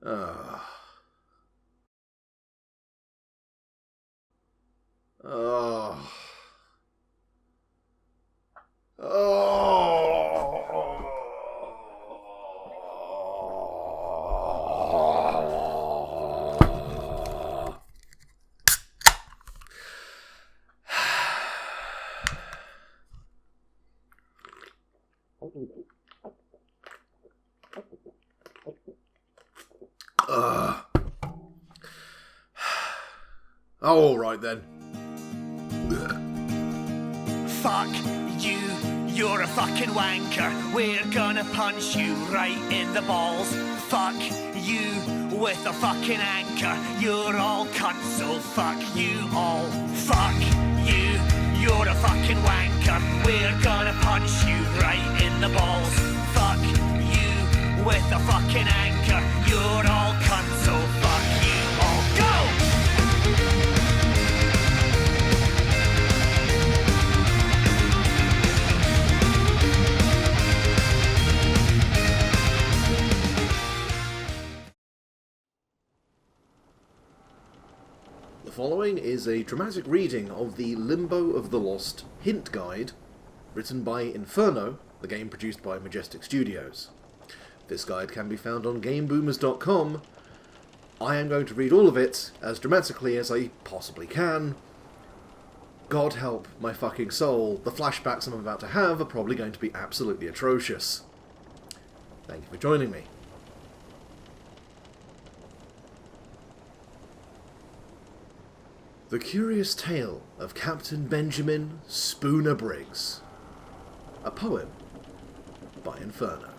Ugh. Ugh. All right then. Fuck you, you're a fucking wanker. We're gonna punch you right in the balls. Fuck you with a fucking anchor. You're all cunts, so fuck you all. Fuck you, you're a fucking wanker. We're gonna punch you right in the balls. Fuck you with a fucking anchor. You're all cunts, so fuck you all. Go! The following is a dramatic reading of the Limbo of the Lost Hint Guide, written by Inferno, the game produced by Majestic Studios. This guide can be found on GameBoomers.com. I am going to read all of it as dramatically as I possibly can. God help my fucking soul, the flashbacks I'm about to have are probably going to be absolutely atrocious. Thank you for joining me. The Curious Tale of Captain Benjamin Spooner Briggs. A poem by Inferno.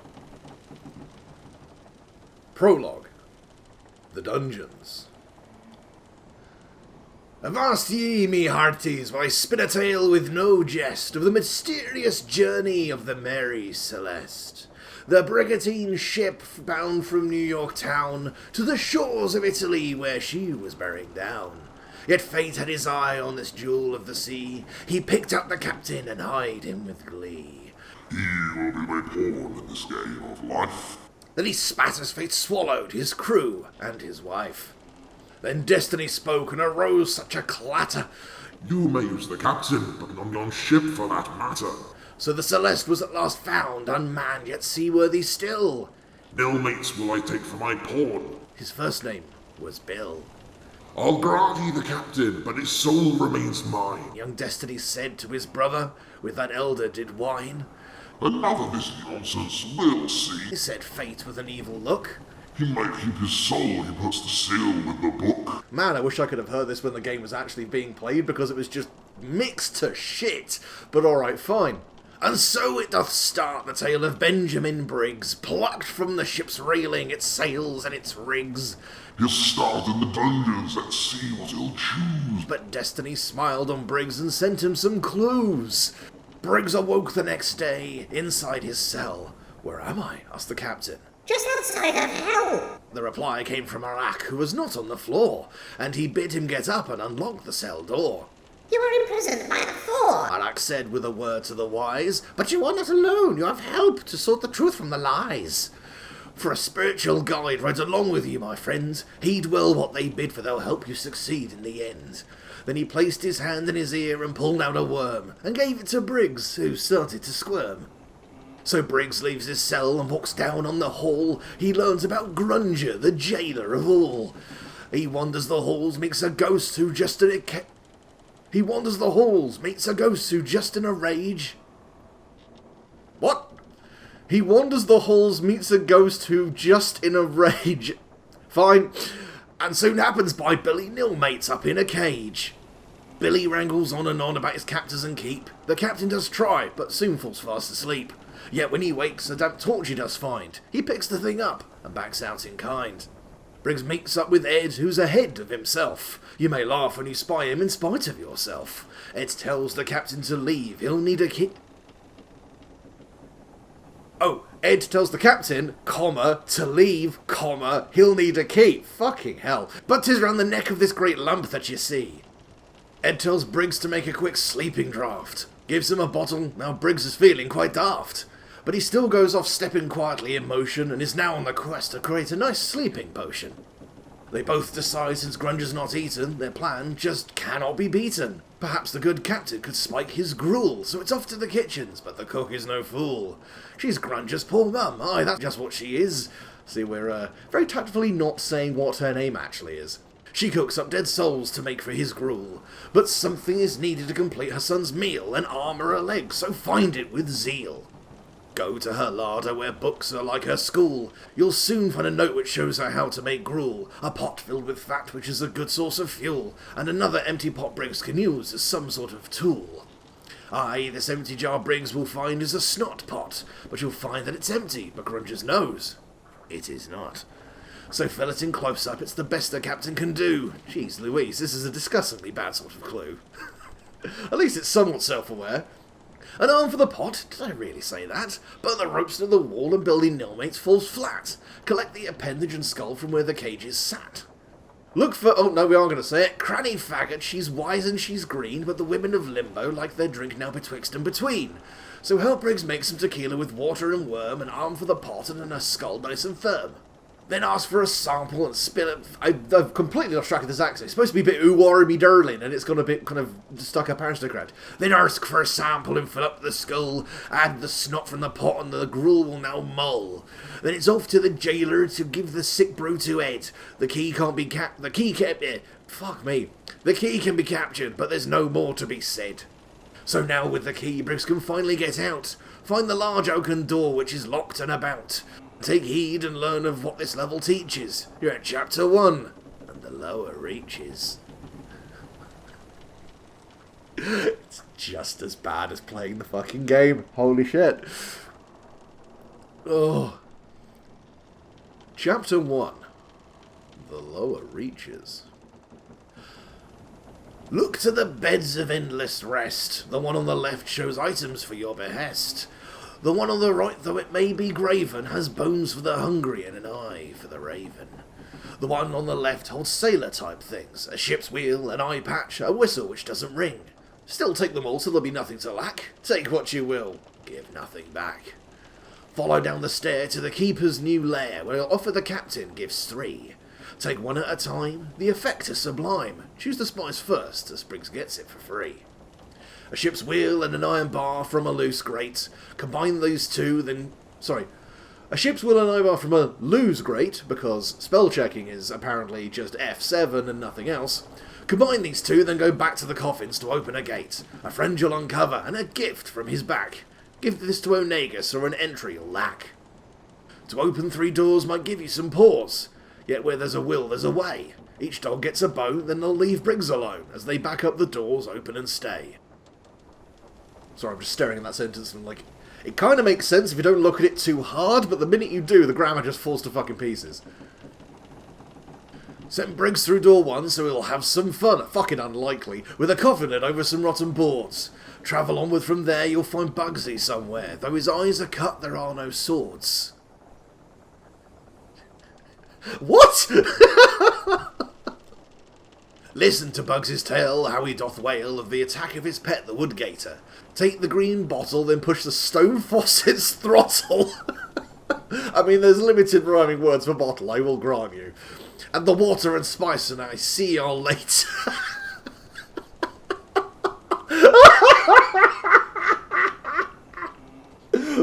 Prologue. The Dungeons. Avast ye, me hearties, while I spin a tale with no jest of the mysterious journey of the Mary Celeste, the brigantine ship bound from New York town to the shores of Italy where she was bearing down. Yet fate had his eye on this jewel of the sea. He picked up the captain and eyed him with glee. He will be my pawn in this game of life. Then he spat as fate swallowed his crew and his wife. Then destiny spoke and arose such a clatter. You may use the captain, but not your ship for that matter. So the Celeste was at last found, unmanned yet seaworthy still. Nil mates will I take for my pawn. His first name was Bill. I'll grant ye the captain, but his soul remains mine. Young Destiny said to his brother, with that elder did whine. Enough of this nonsense, we'll see. Said Fate with an evil look. He might keep his soul, he puts the seal with the book. Man, I wish I could have heard this when the game was actually being played, because it was just mixed to shit. But alright, fine. And so it doth start the tale of Benjamin Briggs, plucked from the ship's railing, its sails and its rigs. He'll start in the dungeons, let's see what he'll choose. But Destiny smiled on Briggs and sent him some clues. Briggs awoke the next day, inside his cell. Where am I? Asked the captain. Just outside of hell. The reply came from Arak, who was not on the floor, and he bid him get up and unlock the cell door. You are imprisoned by the Four. Arak said with a word to the wise, but you are not alone, you have help to sort the truth from the lies. For a spiritual guide rides along with you, my friends. Heed well what they bid, for they'll help you succeed in the end. Then he placed his hand in his ear and pulled out a worm, and gave it to Briggs, who started to squirm. So Briggs leaves his cell and walks down on the hall. He learns about Grunger, the jailer of all. He wanders the halls, meets a ghost who just in a He wanders the halls, meets a ghost who just in a rage. What? He wanders the halls, meets a ghost who just in a rage. Fine. And soon happens by Billy Nilmates up in a cage. Billy wrangles on and on about his captors and keep. The captain does try, but soon falls fast asleep. Yet when he wakes, a damp torch he does find. He picks the thing up and backs out in kind. Briggs meets up with Ed, who's ahead of himself. You may laugh when you spy him in spite of yourself. Ed tells the captain to leave, he'll need a kit. Oh, Ed tells the captain, comma, to leave, comma, he'll need a key. Fucking hell. But 'tis round the neck of this great lump that you see. Ed tells Briggs to make a quick sleeping draught. Gives him a bottle, now Briggs is feeling quite daft. but he still goes off stepping quietly in motion and is now on the quest to create a nice sleeping potion. They both decide since Grunge is not eaten, their plan just cannot be beaten. Perhaps the good captain could spike his gruel, so it's off to the kitchens, but the cook is no fool. She's Grunge's poor mum, aye, that's just what she is. See, we're very tactfully not saying what her name actually is. She cooks up dead souls to make for his gruel, but something is needed to complete her son's meal and armour her legs, so find it with zeal. Go to her larder where books are like her school. You'll soon find a note which shows her how to make gruel, a pot filled with fat which is a good source of fuel, and another empty pot Briggs can use as some sort of tool. Aye, this empty jar Briggs will find is a snot pot, but you'll find that it's empty, but Grunge's knows it is not. So fill it in close up, it's the best the captain can do. Jeez Louise, this is a disgustingly bad sort of clue. At least it's somewhat self-aware. An arm for the pot? Did I really say that? Burn the ropes to the wall and building nilmates falls flat. Collect the appendage and skull from where the cage is sat. Look for... oh no, we aren't going to say it. Cranny faggot, she's wise and she's green, but the women of Limbo like their drink now betwixt and between. So help Briggs make some tequila with water and worm, an arm for the pot and a skull nice and firm. Then ask for a sample and spill it. I've completely lost track of this accent. It's supposed to be a bit ooh-wah-me darling, and it's gone a bit kind of stuck-up aristocrat. Then ask for a sample and fill up the skull. Add the snot from the pot and the gruel will now mull. Then it's off to the jailer to give the sick brew to Ed. The key can't be fuck me. The key can be captured, but there's no more to be said. So now with the key, Briggs can finally get out. Find the large oaken door which is locked and about. Take heed and learn of what this level teaches. You're at Chapter 1, and the lower reaches. It's just as bad as playing the fucking game. Holy shit. Oh. Chapter 1, the lower reaches. Look to the beds of endless rest. The one on the left shows items for your behest. The one on the right, though it may be graven, has bones for the hungry and an eye for the raven. The one on the left holds sailor-type things, a ship's wheel, an eye patch, a whistle which doesn't ring. Still take them all so there'll be nothing to lack. Take what you will, give nothing back. Follow down the stair to the keeper's new lair, where he'll offer the captain gifts 3. Take one at a time, the effect is sublime. Choose the spice first, as Briggs gets it for free. A ship's wheel and an iron bar from a loose grate. Combine those two, then... A ship's wheel and an iron bar from a loose grate, because spell checking is apparently just F7 and nothing else. Combine these two, then go back to the coffins to open a gate. A friend you'll uncover, and a gift from his back. Give this to Onegus, or an entry you'll lack. To open 3 doors might give you some pause. Yet where there's a will, there's a way. Each dog gets a bone, then they'll leave Briggs alone, as they back up the doors, open and stay. Sorry, I'm just staring at that sentence and like... It kind of makes sense if you don't look at it too hard, but the minute you do, the grammar just falls to fucking pieces. Send Briggs through door 1 so he'll have some fun, fucking unlikely, with a coffin lid over some rotten boards. Travel onward from there, you'll find Bugsy somewhere. Though his eyes are cut, there are no swords. What? Listen to Bugs' tale, how he doth wail of the attack of his pet, the woodgator. Take the green bottle, then push the stone faucet's throttle. I mean, there's limited rhyming words for bottle, I will grant you. And the water and spice, and I see y'all later.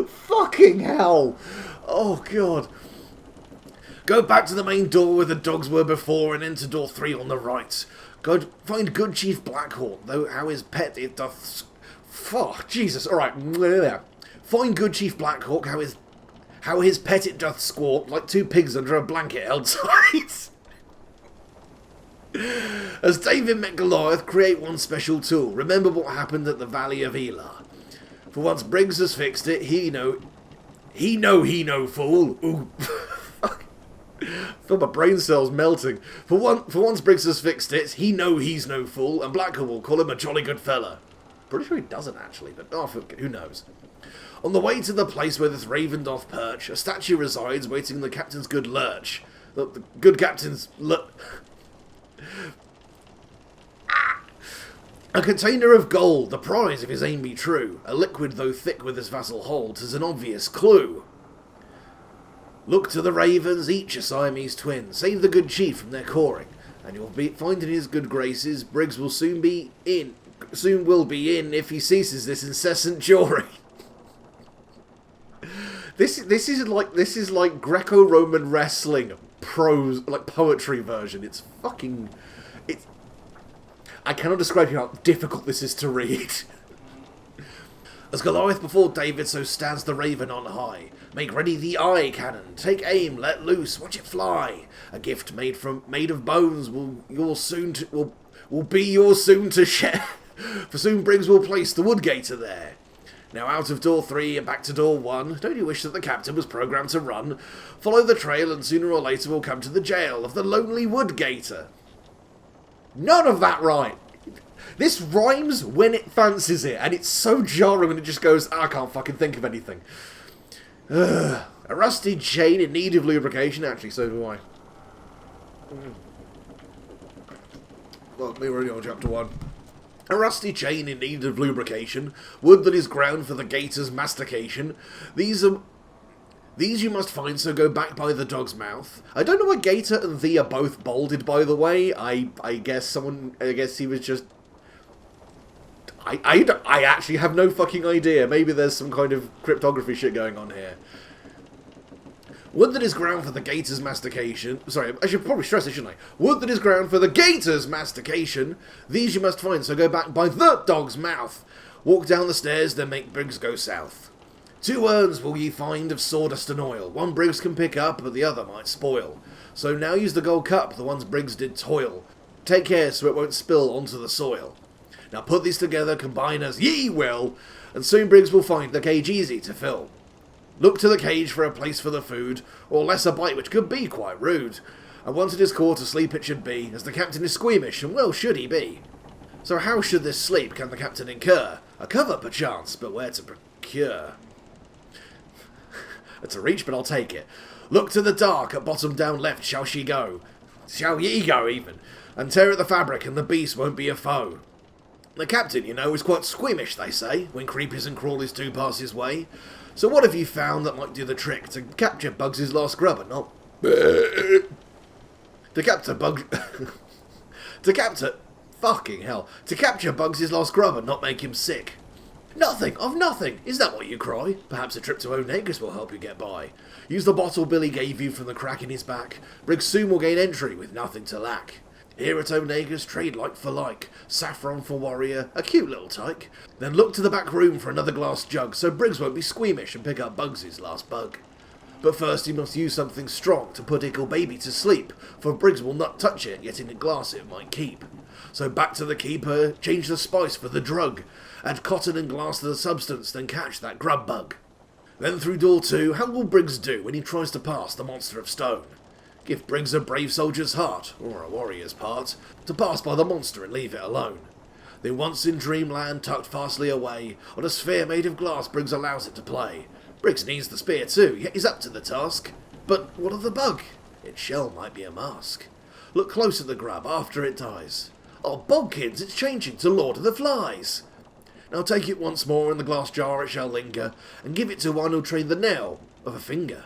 Fucking hell. Oh, God. Go back to the main door where the dogs were before and enter door 3 on the right. Go find good Chief Blackhawk, though how his pet it doth... Fuck, Jesus, alright. Find good Chief Blackhawk, how his pet it doth squawk like 2 pigs under a blanket held tight. As David met Goliath, create one special tool. Remember what happened at the Valley of Elah. For once Briggs has fixed it, he no fool. Ooh. Feel my brain cells melting. For once Briggs has fixed it, he's no fool, and Blackhawk will call him a jolly good fella. Pretty sure he doesn't actually, but who knows. On the way to the place where this raven doth perch, a statue resides waiting the captain's good lurch. The good captain's A container of gold, the prize if his aim be true. A liquid though thick with his vassal holds is an obvious clue. Look to the ravens, each a Siamese twin. Save the good chief from their cawing, and you'll find in his good graces Briggs will soon be in if he ceases this incessant jawing. This is like Greco-Roman wrestling prose, like poetry version. It's I cannot describe how difficult this is to read. As Goliath before David, so stands the raven on high. Make ready the eye cannon, take aim, let loose, watch it fly. A gift made of bones will be yours soon to share. For soon Briggs will place the Woodgator there. Now out of door 3 and back to door 1, don't you wish that the captain was programmed to run? Follow the trail and sooner or later we'll come to the jail of the lonely Woodgator. None of that right. This rhymes when it fancies it, and it's so jarring when it just goes, I can't fucking think of anything. A rusty chain in need of lubrication. Actually, so do I. Well, we're already on chapter 1. A rusty chain in need of lubrication, wood that is ground for the gator's mastication. These you must find, so go back by the dog's mouth. I don't know why Gator and thee are both bolded, by the way. I guess he was just... I actually have no fucking idea. Maybe there's some kind of cryptography shit going on here. Wood that is ground for the gator's mastication... Sorry, I should probably stress it, shouldn't I? Wood that is ground for the gator's mastication. These you must find, so go back by the dog's mouth. Walk down the stairs, then make Briggs go south. 2 urns will ye find of sawdust and oil. One Briggs can pick up, but the other might spoil. So now use the gold cup, the ones Briggs did toil. Take care so it won't spill onto the soil. Now put these together, combine as ye will, and soon Briggs will find the cage easy to fill. Look to the cage for a place for the food, or less a bite which could be quite rude. And once it is caught, asleep it should be, as the captain is squeamish, and well should he be. So how should this sleep can the captain incur? A cover perchance, but where to procure? It's a reach, but I'll take it. Look to the dark, at bottom down left shall she go. Shall ye go, even, and tear at the fabric, and the beast won't be a foe. The captain, you know, is quite squeamish, they say, when creepers and crawlies do pass his way. So what have you found that might do the trick to capture Bugs' lost grub and not... to capture Bugs... Fucking hell. To capture Bugs' lost grub and not make him sick. Nothing of nothing! Is that what you cry? Perhaps a trip to Onegus will help you get by. Use the bottle Billy gave you from the crack in his back. Briggs soon will gain entry with nothing to lack. Here at Onegus, trade like for like. Saffron for warrior, a cute little tyke. Then look to the back room for another glass jug, so Briggs won't be squeamish and pick up Bugs' last bug. But first he must use something strong to put Ickle Baby to sleep, for Briggs will not touch it, yet in a glass it might keep. So back to the keeper, change the spice for the drug. Add cotton and glass to the substance, then catch that grub bug. Then through door 2, how will Briggs do when he tries to pass the monster of stone? Give Briggs a brave soldier's heart, or a warrior's part, to pass by the monster and leave it alone. Then once in dreamland, tucked fastly away, on a sphere made of glass Briggs allows it to play. Briggs needs the spear too, yet he's up to the task. But what of the bug? Its shell might be a mask. Look close at the grub after it dies. Oh, Bodkins, it's changing to Lord of the Flies! Now take it once more in the glass jar it shall linger, and give it to one who'll trade the nail of a finger.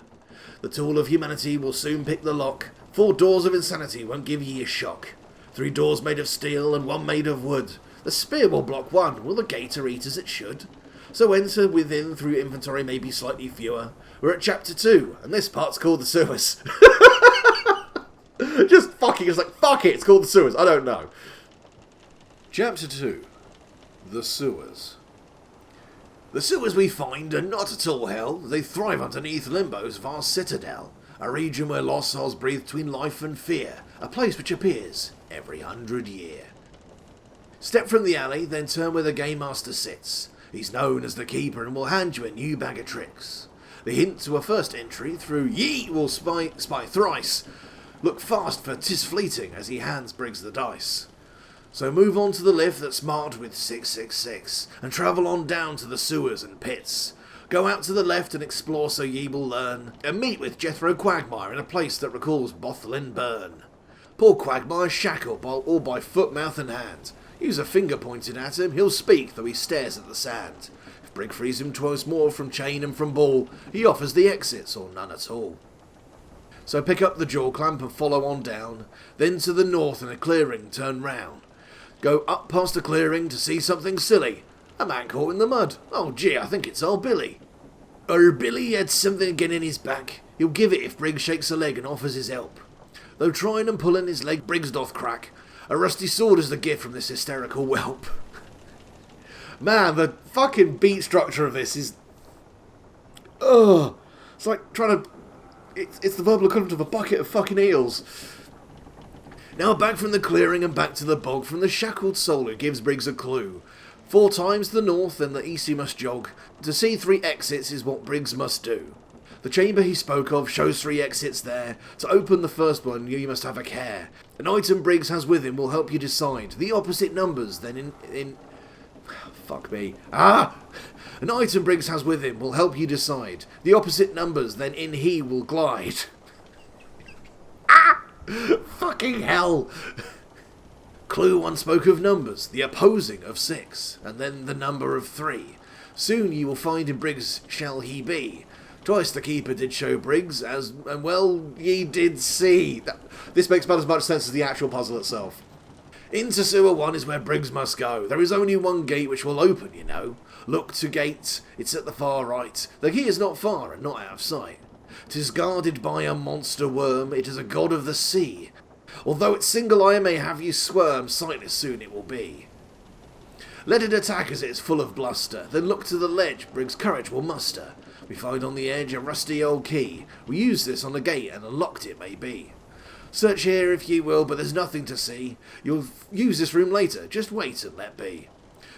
The tool of humanity will soon pick the lock. 4 doors of insanity won't give ye a shock. 3 doors made of steel and 1 made of wood. The spear will block 1, will the gator eat as it should? So enter within through inventory maybe slightly fewer. We're at chapter 2, and this part's called the sewers. Just fucking, it's like, fuck it, it's called the sewers, I don't know. Chapter 2. The sewers. The sewers we find are not at all hell. They thrive underneath Limbo's vast citadel, a region where lost souls breathe between life and fear, a place which appears every 100 year. Step from the alley, then turn where the game master sits. He's known as the keeper and will hand you a new bag of tricks. The hint to a first entry through ye will spy thrice. Look fast, for 'tis fleeting as he hands Briggs the dice. So move on to the lift that's marked with 666, and travel on down to the sewers and pits. Go out to the left and explore so ye will learn, and meet with Jethro Quagmire in a place that recalls Bothlin Burn. Poor Quagmire shackled all by foot, mouth and hand, Use a finger pointed at him, he'll speak, though he stares at the sand. If Brig frees him twice more from chain and from ball, he offers the exits, or none at all. So pick up the jaw clamp and follow on down, then to the north in a clearing, turn round. Go up past a clearing to see something silly. A man caught in the mud. Oh gee, I think it's old Billy. Old Billy had something again in his back. He'll give it if Briggs shakes a leg and offers his help. Though trying and pulling his leg, Briggs doth crack. A rusty sword is the gift from this hysterical whelp. Man, the fucking beat structure of this is... Ugh. It's like trying to... It's the verbal equivalent of a bucket of fucking eels. Now back from the clearing and back to the bog from the shackled soul who gives Briggs a clue. 4 times to the north and the east he must jog. To see 3 exits is what Briggs must do. The chamber he spoke of shows 3 exits there. To open the first one you must have a care. An item Briggs has with him will help you decide. The opposite numbers then in fuck me. An item Briggs has with him will help you decide. The opposite numbers, then in he will glide. Fucking hell! Clue 1 spoke of numbers, the opposing of 6, and then the number of 3. Soon you will find in Briggs shall he be. Twice the keeper did show Briggs, and well ye did see. This makes about as much sense as the actual puzzle itself. Into sewer 1 is where Briggs must go. There is only one gate which will open, you know. Look to gate, it's at the far right. The key is not far and not out of sight. 'Tis guarded by a monster worm, it is a god of the sea. Although its single eye may have you squirm, sightless soon it will be. Let it attack as it is full of bluster, then look to the ledge, Briggs' courage will muster. We find on the edge a rusty old key. We use this on the gate and unlocked it may be. Search here if ye will, but there's nothing to see. You'll use this room later, just wait and let be.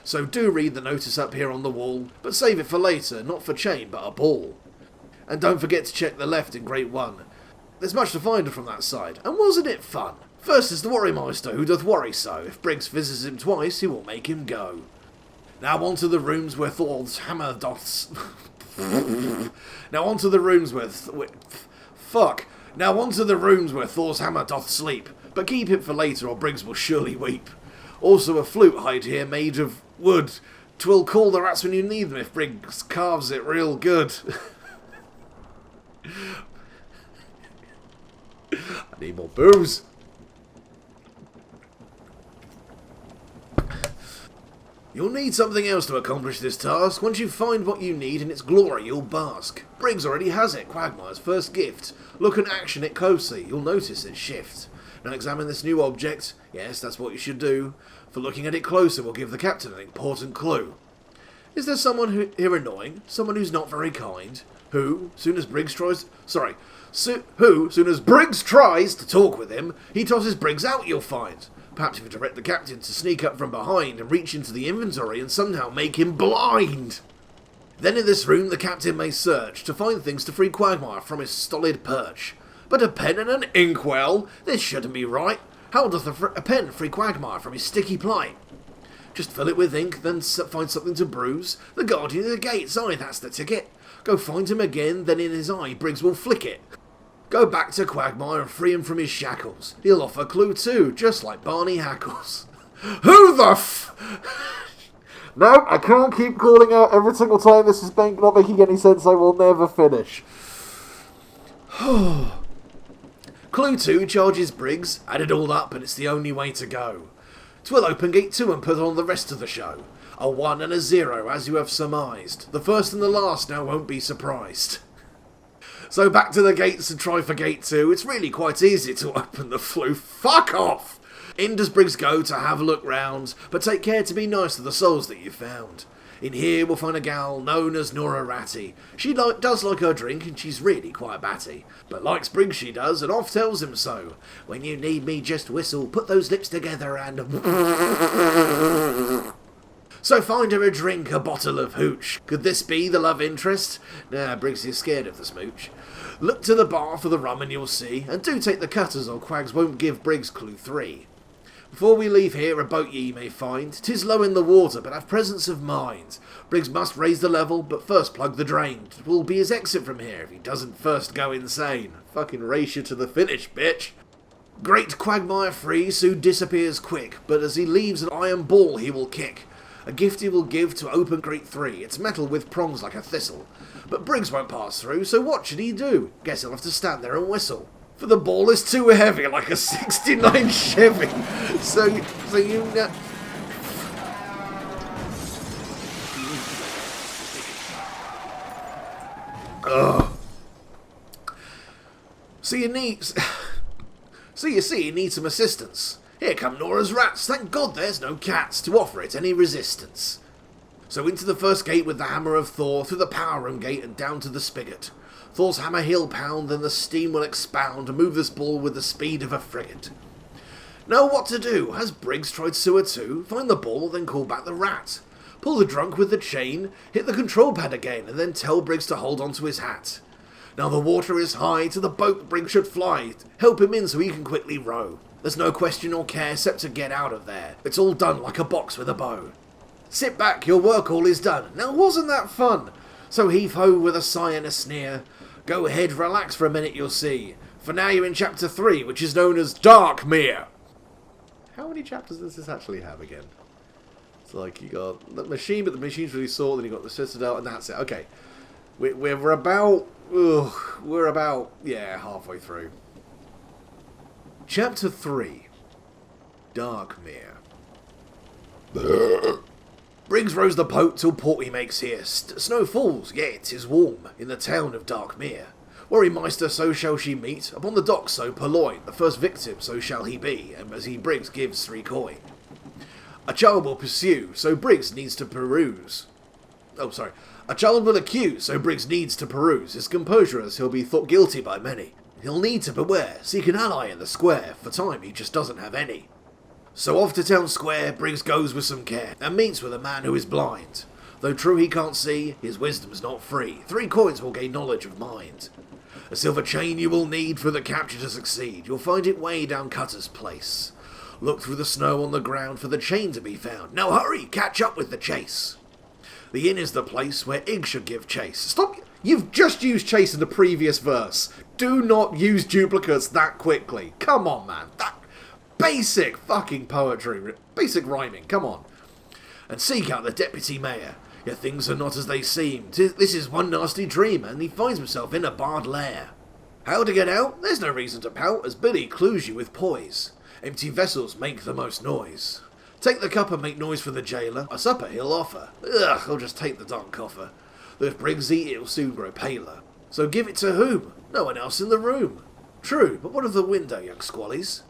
So do read the notice up here on the wall, but save it for later, not for chain but a ball. And don't forget to check the left in Grate 1. There's much to find from that side, and wasn't it fun? First is the Worrymeister, who doth worry so. If Briggs visits him twice, he will make him go. Now on to the rooms where Thor's hammer doth... Now on to the rooms where... Now on to the rooms where Thor's hammer doth sleep, but keep it for later or Briggs will surely weep. Also a flute hide here made of wood. 'Twill call the rats when you need them if Briggs carves it real good. I need more booze. You'll need something else to accomplish this task. Once you find what you need in its glory, you'll bask. Briggs already has it, Quagmire's first gift. Look and action it closely, you'll notice it shift. Now examine this new object. Yes, that's what you should do. For looking at it closer will give the captain an important clue. Is there someone here annoying? Someone who's not very kind? Who, soon as Briggs tries to talk with him, he tosses Briggs out, you'll find. Perhaps if you direct the captain to sneak up from behind and reach into the inventory and somehow make him blind. Then in this room the captain may search to find things to free Quagmire from his stolid perch. But a pen and an inkwell? This shouldn't be right. How doth a pen free Quagmire from his sticky plight? Just fill it with ink, then find something to bruise. The guardian of the gates, aye, that's the ticket. Go find him again, then in his eye Briggs will flick it. Go back to Quagmire and free him from his shackles. He'll offer clue too, just like Barney Hackles. Who the No, I can't keep calling out every single time this is not making any sense. I will never finish. Clue 2 charges Briggs. Add it all up and it's the only way to go. 'Twill open gate 2 and put on the rest of the show. A 1 and a 0 as you have surmised. The first and the last now won't be surprised. So back to the gates and try for gate 2. It's really quite easy to open the flue. Fuck off! In does Briggs go to have a look round, but take care to be nice to the souls that you found. In here we'll find a gal known as Nora Ratty. She does like her drink and she's really quite batty. But likes Briggs she does and oft tells him so. When you need me just whistle, put those lips together and... So find her a drink, a bottle of hooch. Could this be the love interest? Nah, Briggs is scared of the smooch. Look to the bar for the rum and you'll see, and do take the cutters or Quags won't give Briggs clue 3. Before we leave here, a boat ye may find. 'Tis low in the water, but have presence of mind. Briggs must raise the level, but first plug the drain. It will be his exit from here if he doesn't first go insane. Fucking race you to the finish, bitch. Great Quagmire free soon disappears quick, but as he leaves an iron ball he will kick. A gift he will give to open Grate 3, it's metal with prongs like a thistle. But Briggs won't pass through, so what should he do? Guess he'll have to stand there and whistle. For the ball is too heavy, like a 69 Chevy. So you know... Ugh. So you see, you need some assistance. Here come Nora's rats. Thank God there's no cats to offer it any resistance. So into the first gate with the hammer of Thor, through the power room gate and down to the spigot. Thor's hammer he'll pound, then the steam will expound and move this ball with the speed of a frigate. Now what to do? Has Briggs tried sewer 2? Find the ball, then call back the rat. Pull the drunk with the chain, hit the control pad again, and then tell Briggs to hold on to his hat. Now the water is high, to the boat Briggs should fly. Help him in so he can quickly row. There's no question or care except to get out of there. It's all done like a box with a bow. Sit back, your work all is done. Now wasn't that fun? So heave-ho with a sigh and a sneer. Go ahead, relax for a minute, you'll see. For now you're in chapter 3, which is known as Darkmere. How many chapters does this actually have again? It's like you got the machine, but the machine's really sore, then you got the Citadel, and that's it. Okay. We're about... we're about, halfway through. Chapter 3. Darkmere. Briggs rows the boat till port he makes here. Snow falls, yet 'tis warm, in the town of Darkmere. Worry Meister, so shall she meet, upon the docks so purloin, the first victim so shall he be, and as he Briggs gives 3 coin. A child will pursue, so Briggs needs to peruse. A child will accuse, so Briggs needs to peruse his composure as he'll be thought guilty by many. He'll need to beware, seek an ally in the square, for time he just doesn't have any. So off to town square, Briggs goes with some care, and meets with a man who is blind. Though true he can't see, his wisdom's not free. 3 coins will gain knowledge of mind. A silver chain you will need for the capture to succeed. You'll find it way down Cutter's Place. Look through the snow on the ground for the chain to be found. Now hurry, catch up with the chase. The inn is the place where Ig should give chase. Stop! You've just used chase in the previous verse. Do not use duplicates that quickly. Come on, man. That basic fucking poetry. Basic rhyming. Come on. And seek out the deputy mayor. Yet things are not as they seem. This is one nasty dream, and he finds himself in a barred lair. How to get out? There's no reason to pout, as Billy clues you with poise. Empty vessels make the most noise. Take the cup and make noise for the jailer. A supper he'll offer. Ugh, I'll just take the dark coffer. Though if Briggs eat, it'll soon grow paler. So give it to whom? No one else in the room. True, but what of the window, young squallies?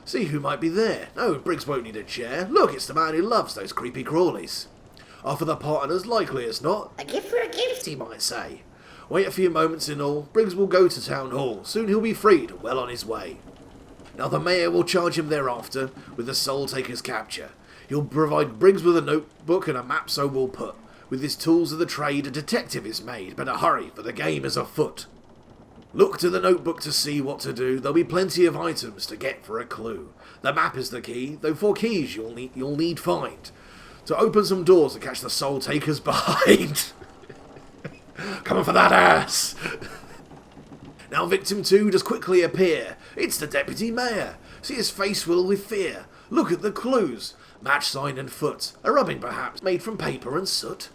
See who might be there. No, Briggs won't need a chair. Look, it's the man who loves those creepy crawlies. Offer the partners, likely as not. A gift for a gift. He might say. Wait a few moments in all. Briggs will go to town hall. Soon he'll be freed and well on his way. Now the mayor will charge him thereafter with the soul taker's capture. He'll provide Briggs with a notebook and a map, so we'll put. With his tools of the trade, a detective is made. Better hurry, for the game is afoot. Look to the notebook to see what to do. There'll be plenty of items to get for a clue. The map is the key, though 4 keys you'll need find. To open some doors to catch the soul takers behind. Coming for that ass! Now victim 2 does quickly appear. It's the deputy mayor. See his face will with fear. Look at the clues. Match sign and foot. A rubbing perhaps, made from paper and soot.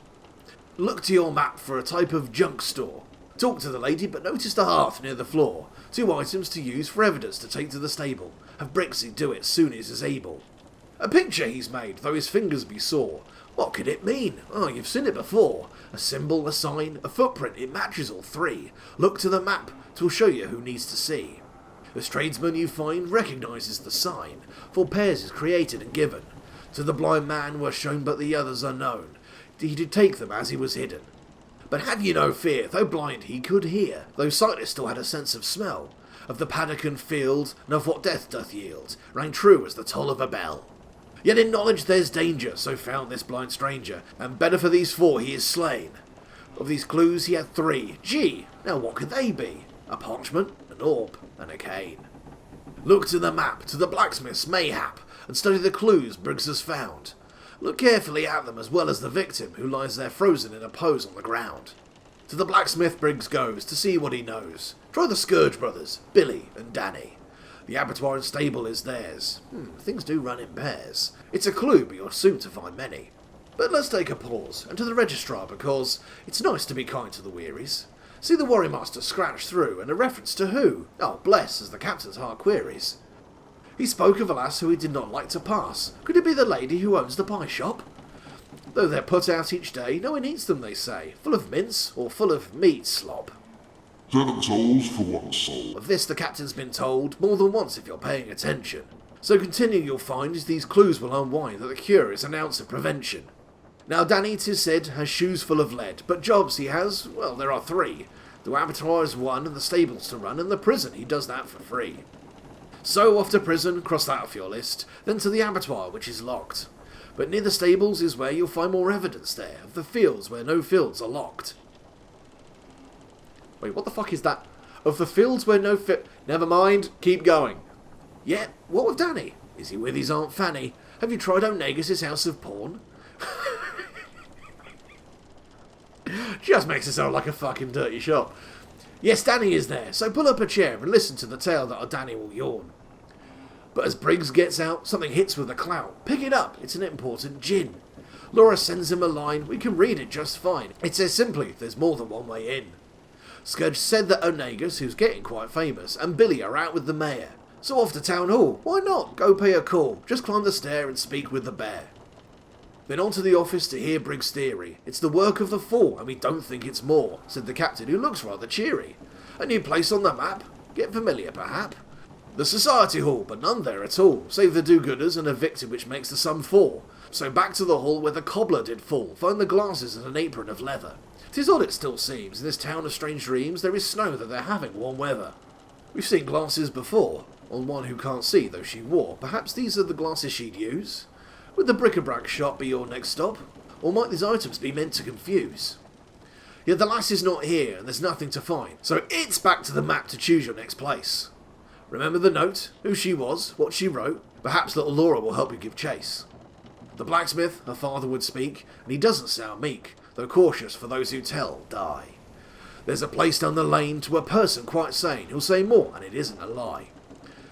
Look to your map for a type of junk store. Talk to the lady, but notice the hearth near the floor. 2 items to use for evidence to take to the stable. Have Brixie do it soon as is able. A picture he's made, though his fingers be sore. What could it mean? Oh, you've seen it before. A symbol, a sign, a footprint, it matches all 3. Look to the map, 'twill show you who needs to see. This tradesman you find recognises the sign. 4 pairs is created and given. To the blind man were shown, but the others unknown. He did take them as he was hidden. But have you no fear, though blind he could hear, though sightless still had a sense of smell, of the paddock and field, and of what death doth yield, rang true as the toll of a bell. Yet in knowledge there's danger, so found this blind stranger, and better for these 4 he is slain. Of these clues he had 3. Gee, now what could they be? A parchment, an orb, and a cane. Look to the map, to the blacksmith's mayhap, and study the clues Briggs has found. Look carefully at them as well as the victim, who lies there frozen in a pose on the ground. To the blacksmith Briggs goes, to see what he knows. Try the Scourge brothers, Billy and Danny. The abattoir and stable is theirs. Things do run in pairs. It's a clue, but you're soon to find many. But let's take a pause, and to the registrar, because it's nice to be kind to the wearies. See the worry master scratch through, and a reference to who? Oh, bless, as the captain's heart queries. He spoke of a lass who he did not like to pass. Could it be the lady who owns the pie shop? Though they're put out each day, no one eats them, they say, full of mince or full of meat slop. Tenant souls for one soul. Of this the captain's been told more than once if you're paying attention. So continuing you'll find as these clues will unwind that the cure is an ounce of prevention. Now Danny, 'tis said, has shoes full of lead, but jobs he has, well, there are 3. The abattoir is 1, and the stables to run, and the prison, he does that for free. So off to prison, cross that off your list, then to the abattoir, which is locked. But near the stables is where you'll find more evidence there, of the fields where no fields are locked. Wait, what the fuck is that? Of the fields where no Never mind, keep going. Yeah, what with Danny? Is he with his Aunt Fanny? Have you tried O'Negus' house of porn? Just makes it sound like a fucking dirty shop. Yes, Danny is there, so pull up a chair and listen to the tale that our Danny will yawn. But as Briggs gets out, something hits with a clout. Pick it up, it's an important gin. Laura sends him a line, we can read it just fine. It says simply, there's more than one way in. Scourge said that O'Negus, who's getting quite famous, and Billy are out with the mayor. So off to town hall, why not? Go pay a call, just climb the stair and speak with the bear. Then on to the office to hear Briggs' theory. It's the work of the 4, and we don't think it's more, said the captain, who looks rather cheery. A new place on the map? Get familiar, perhap? The society hall, but none there at all, save the do-gooders and a victim which makes the sum 4. So back to the hall where the cobbler did fall, find the glasses and an apron of leather. 'Tis odd it still seems, in this town of strange dreams there is snow that they're having warm weather. We've seen glasses before, on one who can't see though she wore. Perhaps these are the glasses she'd use? Would the bric-a-brac shop be your next stop? Or might these items be meant to confuse? Yet the lass is not here, and there's nothing to find, so it's back to the map to choose your next place. Remember the note, who she was, what she wrote? Perhaps little Laura will help you give chase. The blacksmith, her father would speak, and he doesn't sound meek, though cautious for those who tell, die. There's a place down the lane to a person quite sane, who'll say more, and it isn't a lie.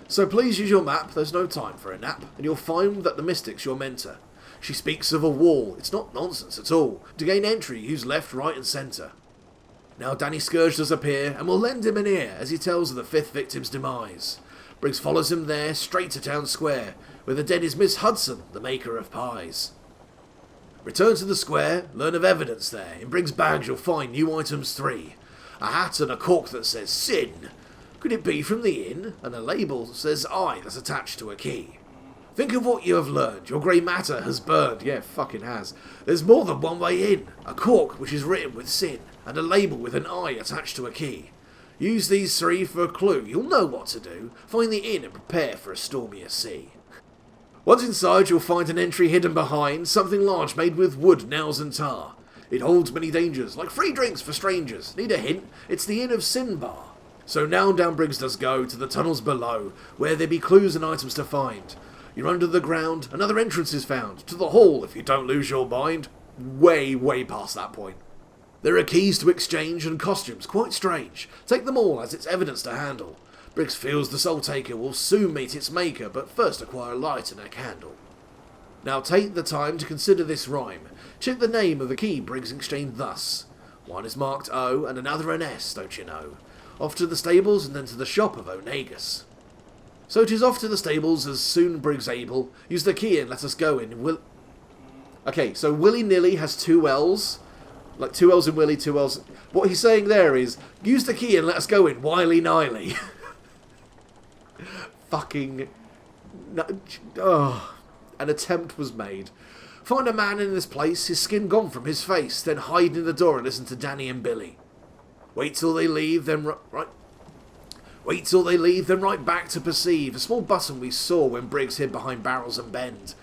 So please use your map, there's no time for a nap, and you'll find that the mystic's your mentor. She speaks of a wall, it's not nonsense at all, to gain entry use left, right and centre. Now Danny Scourge does appear, and will lend him an ear as he tells of the 5th victim's demise. Briggs follows him there, straight to town square, where the dead is Miss Hudson, the maker of pies. Return to the square, learn of evidence there. In Briggs' bags you'll find new items 3. A hat and a cork that says Sin. Could it be from the inn? And a label that says I that's attached to a key. Think of what you have learned. Your grey matter has burned. Yeah, fucking has. There's more than one way in. A cork which is written with sin, and a label with an I attached to a key. Use these 3 for a clue. You'll know what to do. Find the inn and prepare for a stormier sea. Once inside you'll find an entry hidden behind, something large made with wood, nails and tar. It holds many dangers, like free drinks for strangers. Need a hint? It's the Inn of Sinbar. So now down Briggs does go, to the tunnels below, where there be clues and items to find. You're under the ground, another entrance is found, to the hall if you don't lose your mind. Way, way past that point. There are keys to exchange and costumes, quite strange. Take them all as it's evidence to handle. Briggs feels the soul taker will soon meet its maker, but first acquire a light and a candle. Now take the time to consider this rhyme. Check the name of the key Briggs exchanged thus. One is marked O and another an S, don't you know? Off to the stables and then to the shop of O'Negus. So 'tis off to the stables as soon Briggs able. Use the key and let us go in. Okay, so willy-nilly has 2 L's. Like 2 L's in Willy, 2 L's. What he's saying there is, use the key and let us go in wiley-niley. Fucking... Oh. An attempt was made. Find a man in this place, his skin gone from his face, then hide in the door and listen to Danny and Billy. Wait till they leave, then Wait till they leave, then right back to perceive a small button we saw when Briggs hid behind barrels and bend.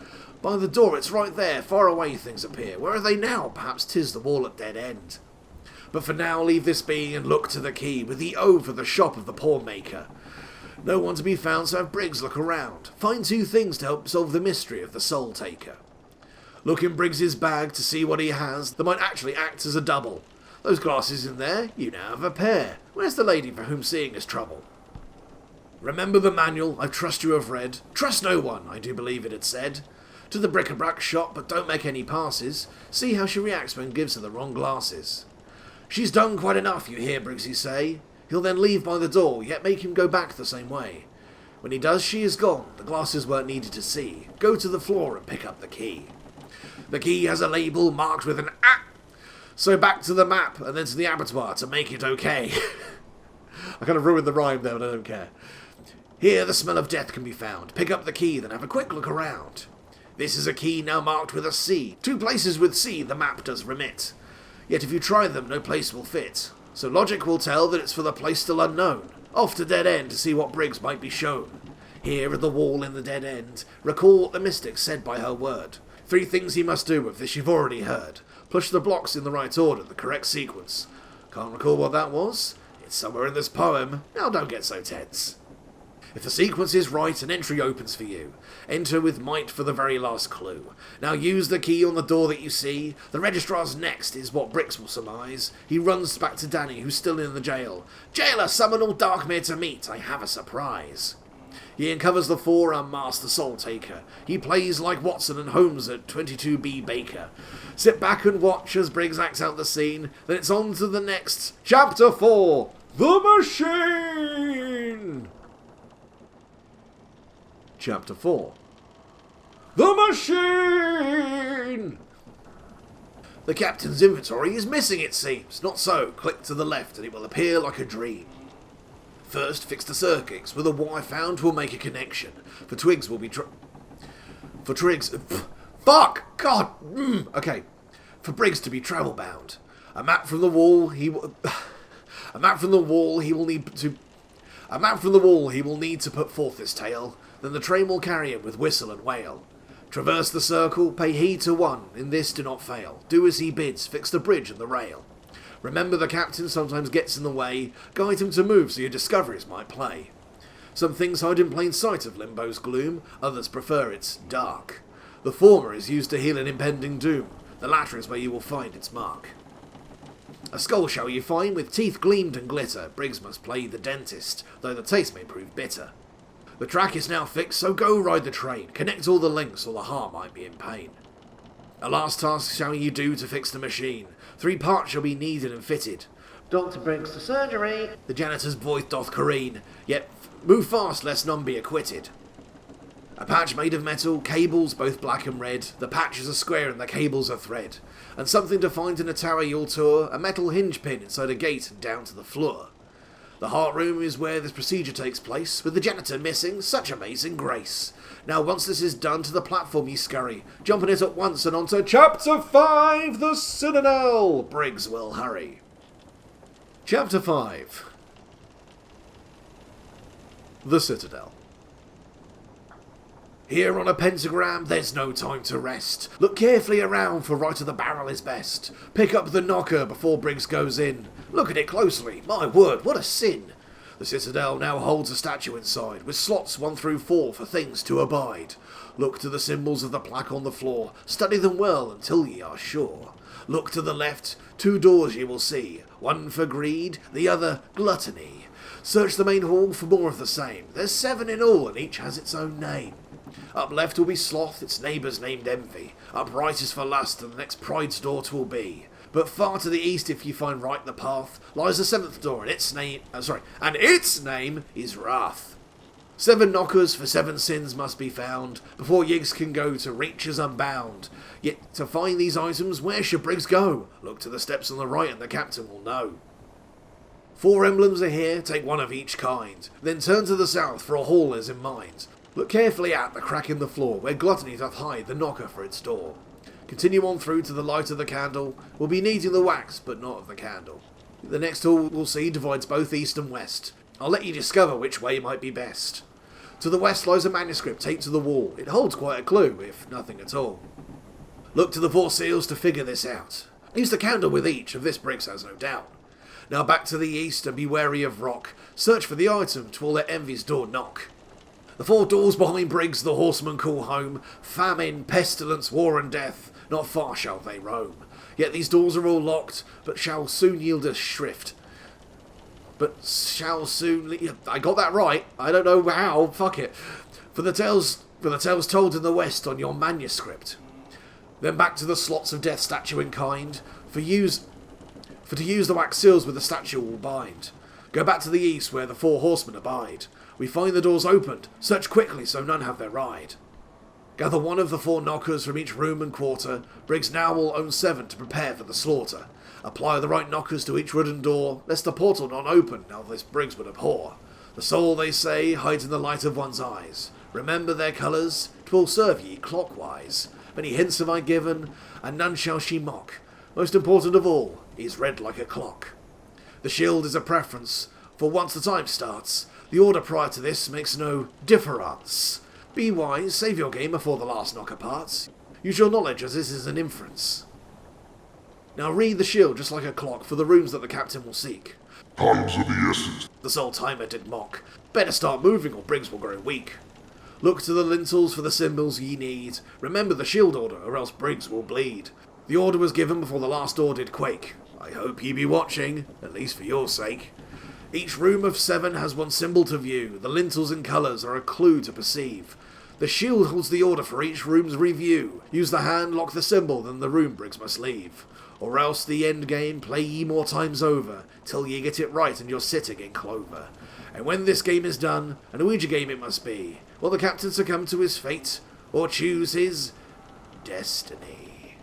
By the door, it's right there, far away things appear. Where are they now? Perhaps 'tis the wall at dead end. But for now, leave this be and look to the key, with the O for the shop of the pawn maker. No one to be found, so have Briggs look around. Find 2 things to help solve the mystery of the soul taker. Look in Briggs's bag to see what he has that might actually act as a double. Those glasses in there, you now have a pair. Where's the lady for whom seeing is trouble? Remember the manual, I trust you have read. Trust no one, I do believe it had said. To the bric-a-brac shop, but don't make any passes. See how she reacts when gives her the wrong glasses. She's done quite enough, you hear Briggsy say. He'll then leave by the door, yet make him go back the same way. When he does, she is gone. The glasses weren't needed to see. Go to the floor and pick up the key. The key has a label marked with an A. So back to the map, and then to the abattoir to make it okay. I kind of ruined the rhyme there, but I don't care. Here the smell of death can be found. Pick up the key, then have a quick look around. This is a key now marked with a C. 2 places with C the map does remit. Yet if you try them, no place will fit. So logic will tell that it's for the place still unknown. Off to Dead End to see what Briggs might be shown. Here at the wall in the dead end, recall what the mystic said by her word. 3 things he must do, of this you've already heard. Push the blocks in the right order, the correct sequence. Can't recall what that was? It's somewhere in this poem. Now don't get so tense. If the sequence is right, an entry opens for you. Enter with might for the very last clue. Now use the key on the door that you see. The registrar's next is what Briggs will surmise. He runs back to Danny, who's still in the jail. Jailer, summon all Darkmere to meet. I have a surprise. He uncovers the 4 unmasked the Soul Taker. He plays like Watson and Holmes at 22B Baker. Sit back and watch as Briggs acts out the scene. Then it's on to the next. Chapter 4. The Machine! Chapter 4. The Machine! The captain's inventory is missing, it seems. Not so. Click to the left and it will appear like a dream. First, fix the circuits. With a wire found, we'll make a connection. For Twigs, we'll be For Triggs... Fuck! God! Okay. For Briggs to be travel-bound. A map from the wall, he will... A map from the wall, he will need to... A map from the wall, he will need to put forth this tale. Then the train will carry him with whistle and wail. Traverse the circle, pay heed to one, in this do not fail. Do as he bids, fix the bridge and the rail. Remember the captain sometimes gets in the way, guide him to move so your discoveries might play. Some things hide in plain sight of Limbo's gloom, others prefer its dark. The former is used to heal an impending doom, the latter is where you will find its mark. A skull shall you find with teeth gleamed and glitter, Briggs must play the dentist, though the taste may prove bitter. The track is now fixed, so go ride the train. Connect all the links, or the heart might be in pain. A last task shall you do to fix the machine. 3 parts shall be needed and fitted. Dr. Briggs to surgery. The janitor's voice doth careen. Yet move fast, lest none be acquitted. A patch made of metal, cables both black and red. The patch is a square and the cables are thread. And something to find in a tower you'll tour. A metal hinge pin inside a gate and down to the floor. The heart room is where this procedure takes place, with the janitor missing, such amazing grace. Now once this is done, to the platform ye scurry, jumping it at once and onto Chapter 5, The Citadel! Briggs will hurry. Chapter 5. The Citadel. Here on a pentagram, there's no time to rest. Look carefully around, for right of the barrel is best. Pick up the knocker before Briggs goes in. Look at it closely. My word, what a sin. The Citadel now holds a statue inside, with slots 1 through 4 for things to abide. Look to the symbols of the plaque on the floor. Study them well until ye are sure. Look to the left. 2 doors ye will see. One for greed, the other gluttony. Search the main hall for more of the same. There's 7 in all, and each has its own name. Up left will be sloth, its neighbours named envy. Up right is for lust, and the next pride's door 'twill be. But far to the east, if you find right the path, lies the 7th door, and its name is wrath. 7 knockers for 7 sins must be found, before Yiggs can go to reaches unbound. Yet to find these items, where should Briggs go? Look to the steps on the right, and the captain will know. 4 emblems are here, take 1 of each kind. Then turn to the south, for a hall is in mind. Look carefully at the crack in the floor, where gluttony doth hide the knocker for its door. Continue on through to the light of the candle. We'll be needing the wax, but not of the candle. The next hall we'll see divides both east and west. I'll let you discover which way might be best. To the west lies a manuscript taped to the wall. It holds quite a clue, if nothing at all. Look to the 4 seals to figure this out. Use the candle with each, of this Briggs has no doubt. Now back to the east and be wary of rock. Search for the item, 'twill let envy's door knock. The 4 doors behind Briggs the horsemen call home. Famine, pestilence, war and death, not far shall they roam. Yet these doors are all locked, but shall soon yield us shrift. but shall soon leave. I got that right. I don't know how. Fuck it. For the tales told in the West on your manuscript. Then back to the slots of death statue in kind. For to use the wax seals with the statue will bind. Go back to the east where the 4 horsemen abide. We find the doors opened. Search quickly so none have their ride. Gather 1 of the 4 knockers from each room and quarter. Briggs now will own 7 to prepare for the slaughter. Apply the right knockers to each wooden door, lest the portal not open, now this Briggs would abhor. The soul, they say, hides in the light of one's eyes. Remember their colours, 'twill serve ye clockwise. Many hints have I given, and none shall she mock. Most important of all, he's red like a clock. The shield is a preference, for once the time starts, the order prior to this makes no difference. Be wise, save your game before the last knocker parts. Use your knowledge as this is an inference. Now read the shield just like a clock for the rooms that the captain will seek. Time's of the essence. The sole timer did mock. Better start moving or Briggs will grow weak. Look to the lintels for the symbols ye need. Remember the shield order or else Briggs will bleed. The order was given before the last door did quake. I hope ye be watching, at least for your sake. Each room of 7 has 1 symbol to view. The lintels and colours are a clue to perceive. The shield holds the order for each room's review. Use the hand, lock the symbol, then the room Briggs must leave. Or else the end game play ye more times over, till ye get it right and you're sitting in clover. And when this game is done, an Ouija game it must be, will the captain succumb to his fate, or choose his destiny?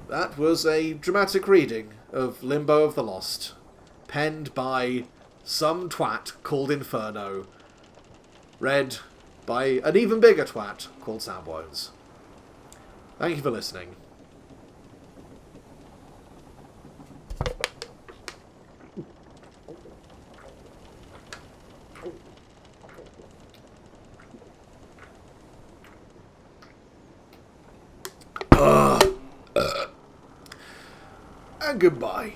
That was a dramatic reading of Limbo of the Lost, penned by some twat called Inferno, read by an even bigger twat called Sambones. Thank you for listening. And goodbye.